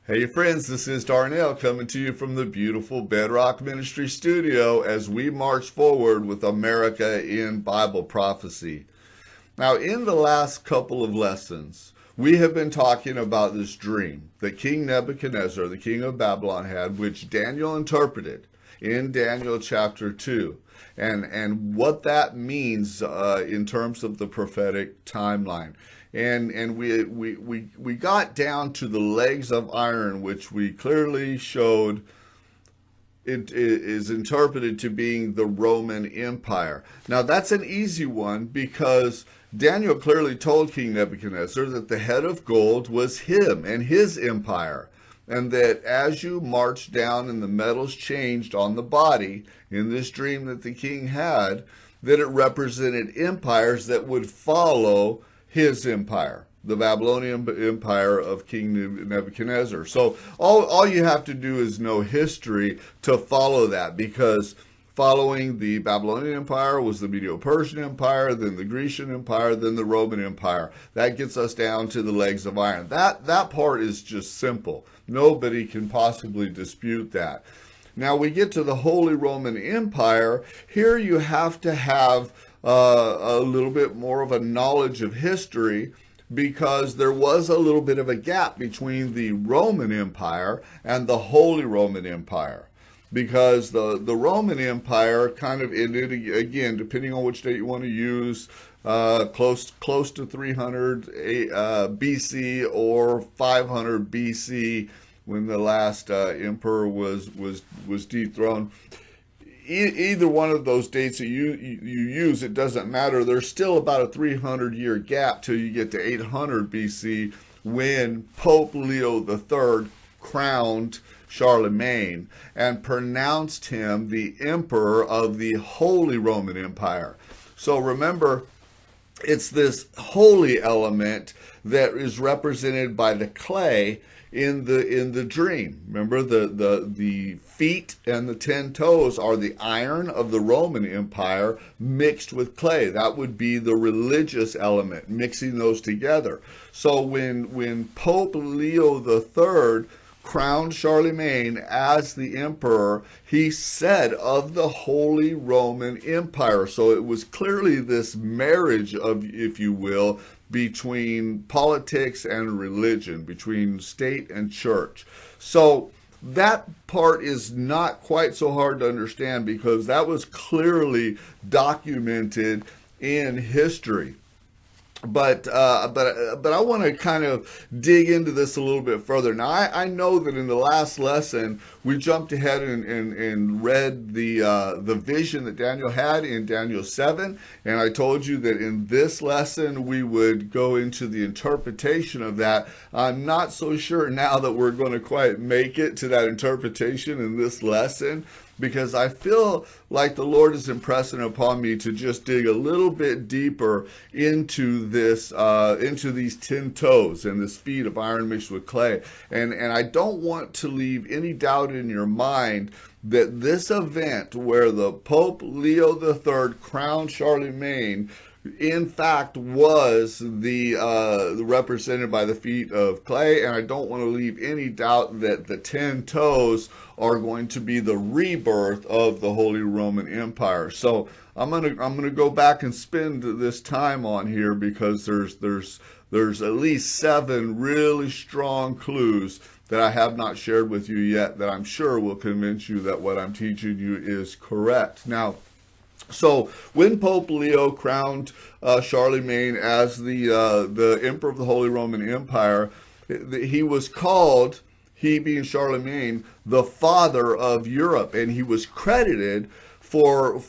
Hey friends, this is Darnell coming to you from the beautiful Bedrock Ministry studio as we march forward with America in Bible prophecy. Now, in the last couple of lessons, we have been talking about this dream that King Nebuchadnezzar, the king of Babylon, had, which Daniel interpreted in Daniel chapter 2, and what that means in terms of the prophetic timeline. And we got down to the legs of iron, which we clearly showed it is interpreted to being the Roman Empire. Now, that's an easy one because Daniel clearly told King Nebuchadnezzar that the head of gold was him and his empire, and that as you marched down and the metals changed on the body in this dream that the king had, that it represented empires that would follow his empire, the Babylonian empire of King Nebuchadnezzar. So all you have to do is know history to follow that, because following the Babylonian Empire was the Medo-Persian Empire, then the Grecian Empire, then the Roman Empire. That gets us down to the legs of iron. That part is just simple. Nobody can possibly dispute that. Now we get to the Holy Roman Empire. Here you have to have a little bit more of a knowledge of history, because there was a little bit of a gap between the Roman Empire and the Holy Roman Empire, because the Roman Empire kind of ended, again, depending on which date you want to use, close to 300 BC or 500 BC, when the last emperor was dethroned. Either one of those dates that you use, it doesn't matter. There's still about a 300-year gap till you get to 800 BC, when Pope Leo III crowned Charlemagne and pronounced him the emperor of the Holy Roman Empire. So remember, it's this holy element that is represented by the clay in the dream. Remember, the feet and the 10 toes are the iron of the Roman Empire mixed with clay. That would be the religious element, mixing those together. So when Pope Leo III crowned Charlemagne as the emperor, he said of the Holy Roman Empire. So it was clearly this marriage of, if you will, between politics and religion, between state and church. So that part is not quite so hard to understand, because that was clearly documented in history. But I want to kind of dig into this a little bit further. Now, I know that in the last lesson we jumped ahead and read the vision that Daniel had in Daniel 7, and I told you that in this lesson we would go into the interpretation of that. I'm not so sure now that we're going to quite make it to that interpretation in this lesson, because I feel like the Lord is impressing upon me to just dig a little bit deeper into this, into these 10 toes and this feet of iron mixed with clay. And I don't want to leave any doubt in your mind that this event where the Pope Leo III crowned Charlemagne, in fact, was the represented by the feet of clay, and I don't want to leave any doubt that the 10 toes are going to be the rebirth of the Holy Roman Empire. So I'm gonna go back and spend this time on here, because there's at least 7 really strong clues that I have not shared with you yet, that I'm sure will convince you that what I'm teaching you is correct. Now, so when Pope Leo crowned Charlemagne as the emperor of the Holy Roman Empire, he was called, he being Charlemagne, the father of Europe, and he was credited for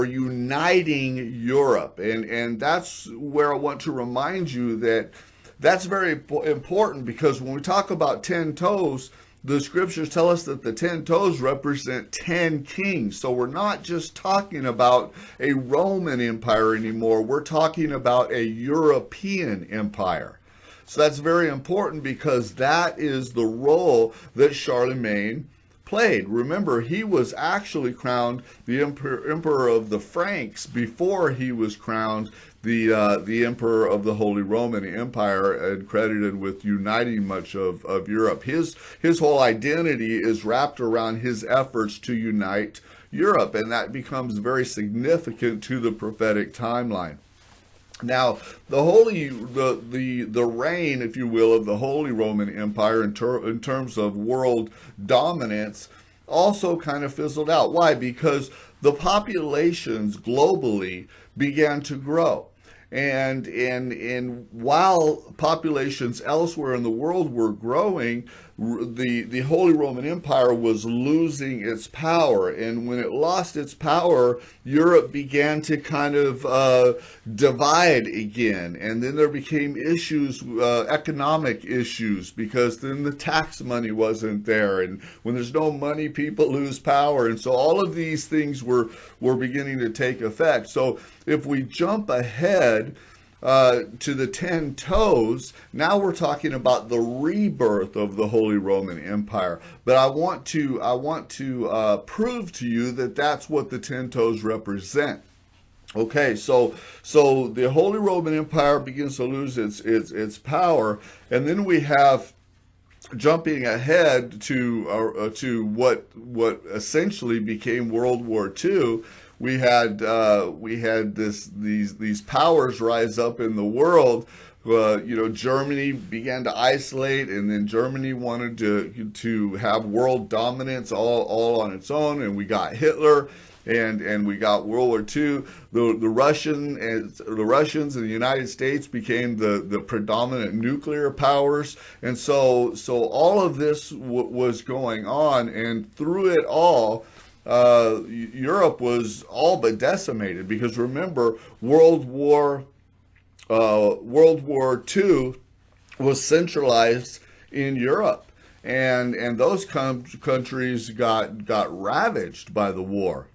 uniting Europe. And that's where I want to remind you that that's very important, because when we talk about 10 toes, the scriptures tell us that the 10 toes represent 10 kings. So we're not just talking about a Roman Empire anymore. We're talking about a European empire. So that's very important, because that is the role that Charlemagne played. Remember, he was actually crowned the emperor of the Franks before he was crowned the emperor of the Holy Roman Empire, and credited with uniting much of Europe. His whole identity is wrapped around his efforts to unite Europe, and that becomes very significant to the prophetic timeline. Now, the reign, if you will, of the Holy Roman Empire in terms of world dominance also kind of fizzled out. Why? Because the populations globally began to grow. And while populations elsewhere in the world were growing, the Holy Roman Empire was losing its power. And when it lost its power, Europe began to kind of divide again. And then there became issues, economic issues, because then the tax money wasn't there. And when there's no money, people lose power. And so all of these things were beginning to take effect. So if we jump ahead to the 10 toes, now we're talking about the rebirth of the Holy Roman Empire. But I want to prove to you that that's what the 10 toes represent. Okay, so the Holy Roman Empire begins to lose its power, and then we have, jumping ahead to what essentially became World War II. We had these powers rise up in the world. Germany began to isolate, and then Germany wanted to have world dominance all on its own, and we got Hitler, and we got World War II. The Russians and the United States became the predominant nuclear powers, and so all of this was going on, and through it all, Europe was all but decimated, because remember, World War II was centralized in Europe, and those countries got ravaged by the war.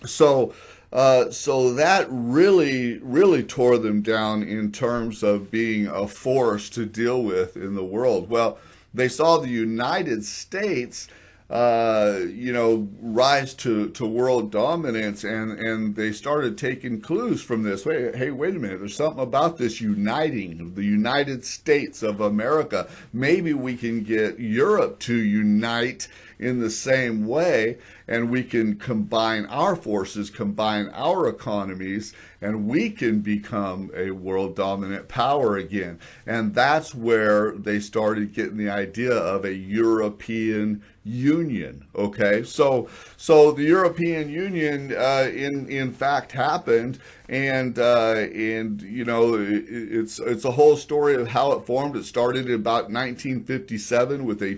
So that really tore them down in terms of being a force to deal with in the world. Well, they saw the United States rise to world dominance, and they started taking clues from this. Hey, wait a minute, there's something about this uniting of the United States of America. Maybe we can get Europe to unite in the same way, and we can combine our forces, combine our economies, and we can become a world dominant power again. And that's where they started getting the idea of a European Union. Okay, so the European Union in fact happened, and it's a whole story of how it formed. It started in about 1957 with the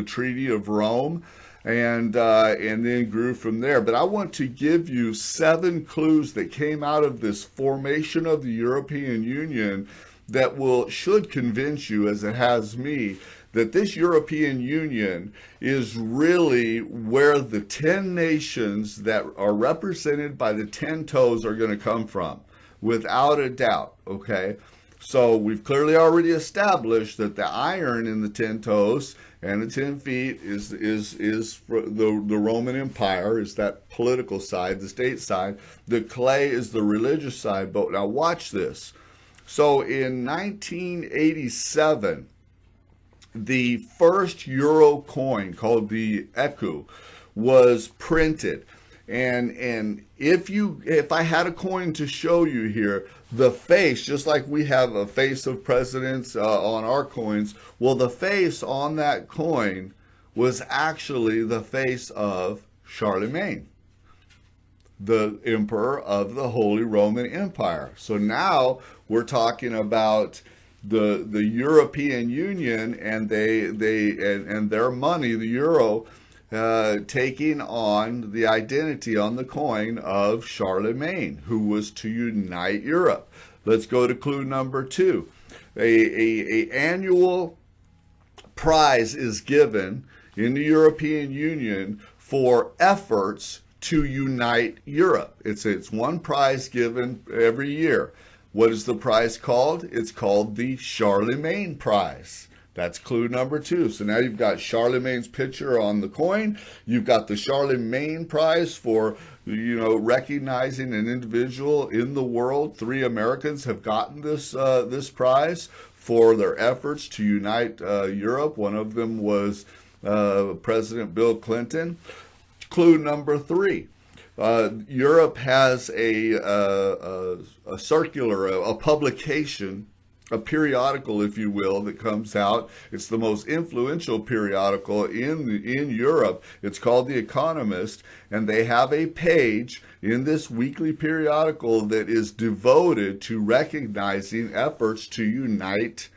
Treaty of Rome, and then grew from there. But I want to give you 7 clues that came out of this formation of the European Union that should convince you, as it has me, that this European Union is really where the 10 nations that are represented by the 10 toes are going to come from, without a doubt. Okay, so we've clearly already established that the iron in the 10 toes and the 10 feet is the Roman Empire, is that political side, the state side. The clay is the religious side. But now watch this. So in 1987, the first euro coin, called the ecu, was printed. And if I had a coin to show you here, the face, just like we have a face of presidents on our coins, well, the face on that coin was actually the face of Charlemagne, the emperor of the Holy Roman Empire. So now we're talking about the European Union and their money, the euro, taking on the identity on the coin of Charlemagne, who was to unite Europe. Let's go to clue number 2. A annual prize is given in the European Union for efforts to unite Europe. It's one prize given every year. What is the prize called? It's called the Charlemagne Prize. That's clue number 2. So now you've got Charlemagne's picture on the coin. You've got the Charlemagne prize for, recognizing an individual in the world. 3 Americans have gotten this prize for their efforts to unite Europe. One of them was President Bill Clinton. Clue number 3. Europe has a circular, a publication, a periodical, if you will, that comes out. It's the most influential periodical in Europe. It's called The Economist, and they have a page in this weekly periodical that is devoted to recognizing efforts to unite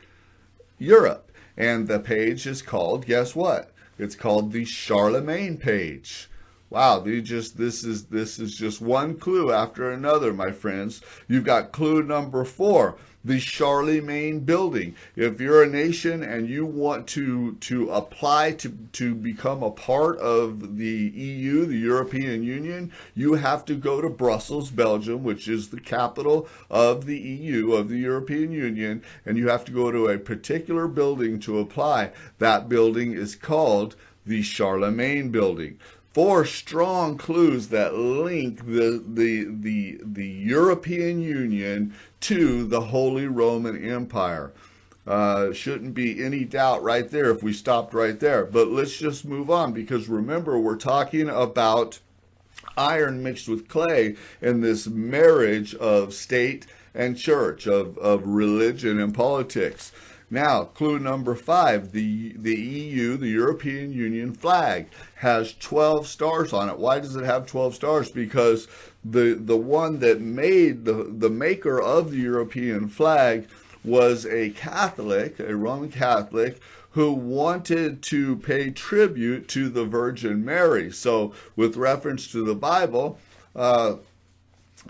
Europe. And the page is called, guess what? It's called the Charlemagne page. Wow, this is just one clue after another, my friends. You've got clue number 4, the Charlemagne building. If you're a nation and you want to apply to become a part of the EU, the European Union, you have to go to Brussels, Belgium, which is the capital of the EU, of the European Union, and you have to go to a particular building to apply. That building is called the Charlemagne building. 4 strong clues that link the European Union to the Holy Roman Empire. Shouldn't be any doubt right there if we stopped right there. But let's just move on, because remember, we're talking about iron mixed with clay and this marriage of state and church, of religion and politics. Now, clue number 5, the EU, the European Union flag, has 12 stars on it. Why does it have 12 stars? Because the one that made, the maker of the European flag was a Catholic, a Roman Catholic, who wanted to pay tribute to the Virgin Mary. So with reference to the Bible,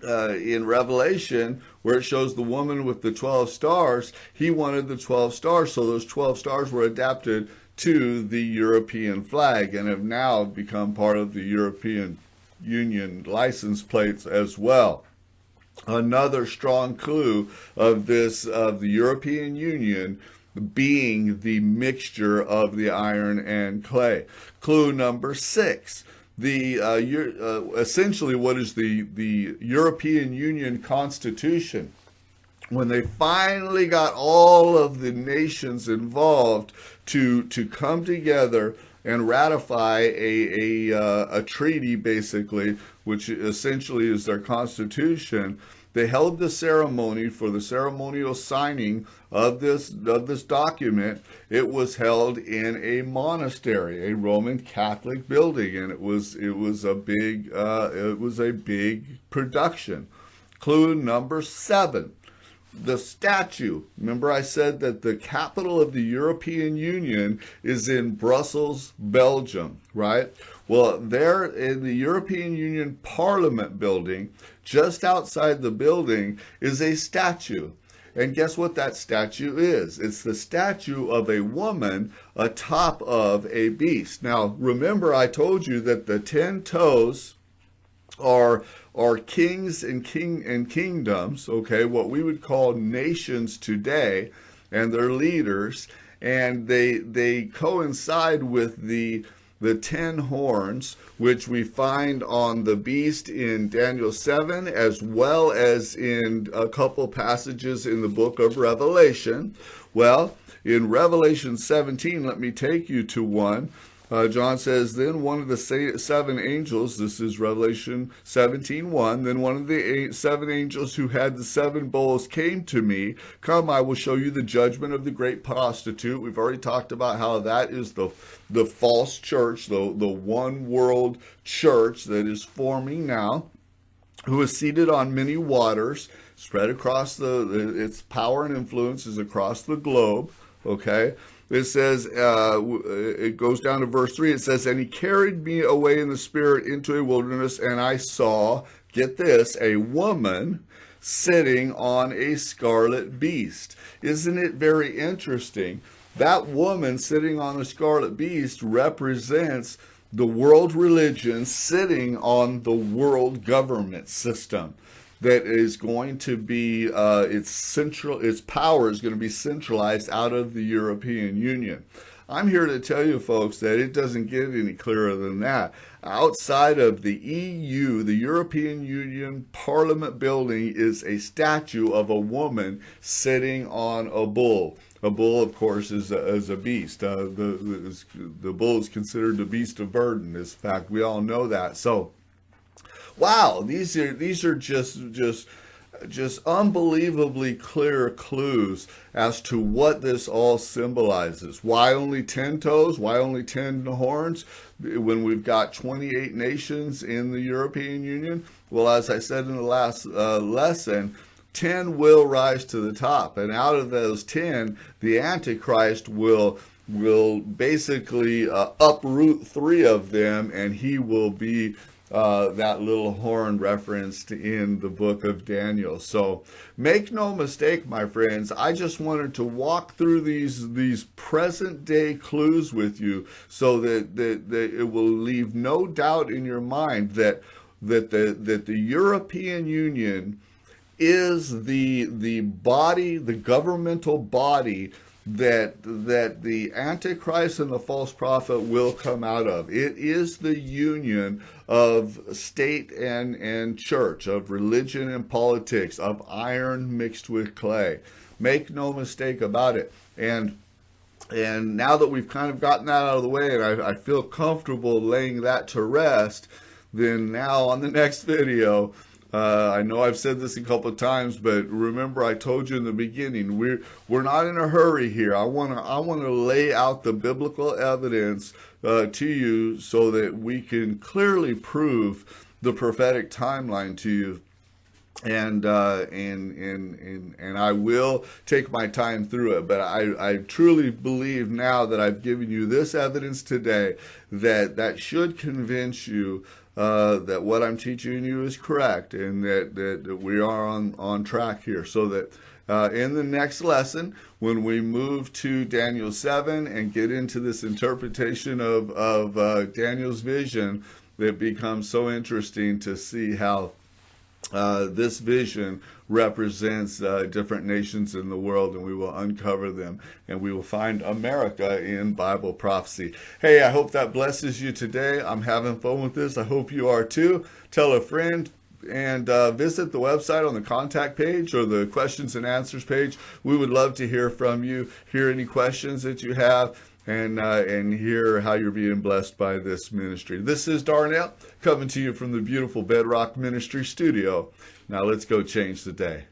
in Revelation, where it shows the woman with the 12 stars, he wanted the 12 stars, so those 12 stars were adapted to the European flag and have now become part of the European Union license plates as well. Another strong clue of the European Union being the mixture of the iron and clay. Clue number 6. Essentially, what is the European Union Constitution? When they finally got all of the nations involved to come together and ratify a treaty, basically, which essentially is their constitution, they held the ceremony for the ceremonial signing of this document. It was held in a monastery, a Roman Catholic building, and it was a big production. Clue number 7. The statue. Remember, I said that the capital of the European Union is in Brussels, Belgium, right? Well, there in the European Union Parliament building, just outside the building, is a statue. And guess what that statue is? It's the statue of a woman atop of a beast. Now, remember, I told you that the 10 toes are kings and kingdoms, okay, what we would call nations today, and their leaders, and they coincide with the 10 horns, which we find on the beast in Daniel 7, as well as in a couple passages in the book of Revelation. Well, in Revelation 17, let me take you to one. John says, then one of the 7 angels, this is Revelation 17:1, then one of the 7 angels who had the 7 bowls came to me. Come, I will show you the judgment of the great prostitute. We've already talked about how that is the false church, the one world church that is forming now, who is seated on many waters, spread across its power and influence is across the globe, okay? It says, it goes down to verse 3, it says, and he carried me away in the spirit into a wilderness, and I saw, get this, a woman sitting on a scarlet beast. Isn't it very interesting? That woman sitting on a scarlet beast represents the world religion sitting on the world government system. that is going to be its power is going to be centralized out of the European Union. I'm here to tell you folks that it doesn't get any clearer than that. Outside of the EU, the European Union Parliament building is a statue of a woman sitting on a bull. A bull, of course, is a beast. The bull is considered the beast of burden. In fact, we all know that. So, wow, these are just unbelievably clear clues as to what this all symbolizes. Why only 10 toes? Why only 10 horns when we've got 28 nations in the European Union? Well, as I said in the last lesson, 10 will rise to the top, and out of those 10, the Antichrist will basically uproot 3 of them, and he will be that little horn referenced in the book of Daniel. So make no mistake, my friends, I just wanted to walk through these present day clues with you so that it will leave no doubt in your mind that the European Union is the body, the governmental body that the Antichrist and the false prophet will come out of. It is the union of state and church, of religion and politics, of iron mixed with clay. Make no mistake about it. And now that we've kind of gotten that out of the way, and I feel comfortable laying that to rest, then now on the next video, I know I've said this a couple of times, but remember I told you in the beginning, we're not in a hurry here. I want to lay out the biblical evidence to you so that we can clearly prove the prophetic timeline to you. And I will take my time through it, but I truly believe now that I've given you this evidence today that should convince you that what I'm teaching you is correct, and that we are on track here, so that in the next lesson, when we move to Daniel 7 and get into this interpretation of Daniel's vision, it becomes so interesting to see how this vision represents different nations in the world, and we will uncover them, and we will find America in Bible prophecy. Hey, I hope that blesses you today. I'm having fun with this. I hope you are too. Tell a friend, and visit the website on the contact page or the questions and answers page. We would love to hear from you, hear any questions that you have, and hear how you're being blessed by this ministry. This is Darnell coming to you from the beautiful Bedrock Ministry studio. Now let's go change the day.